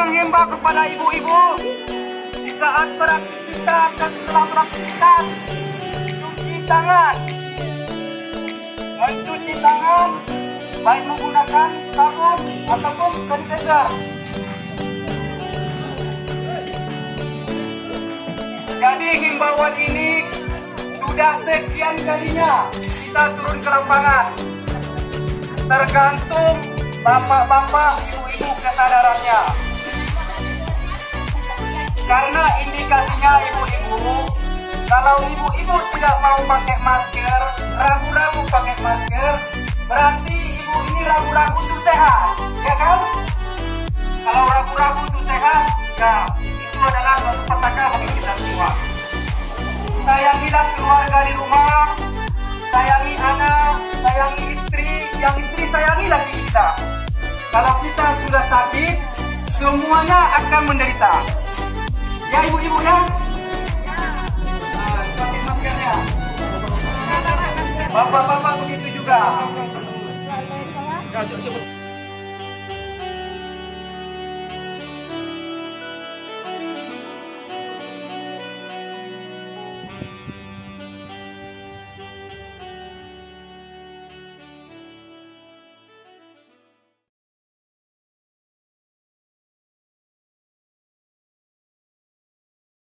menghimbau kepada ibu-ibu di saat beraktivitas dan setelah beraktivitas mencuci tangan baik menggunakan sabun ataupun sanitizer. Jadi himbauan ini sudah sekian kalinya kita turun ke lapangan. Tergantung bapak-bapak, ibu-ibu kesadarannya. Karena indikasinya ibu-ibu, kalau ibu-ibu tidak mau pakai masker, ragu-ragu pakai masker, berarti ibu ini ragu-ragu untuk sehat, ya kan? Kalau ragu-ragu untuk sehat, ya itu adalah suatu petaka bagi kita semua. Sayangilah keluarga di rumah, sayangi anak, sayangi istri, yang istri sayangi lagi kita. Kalau kita sudah sakit, semuanya akan menderita. Ya ibu-ibu ya? Nah, pakai maskernya. Bapak-bapak begitu juga.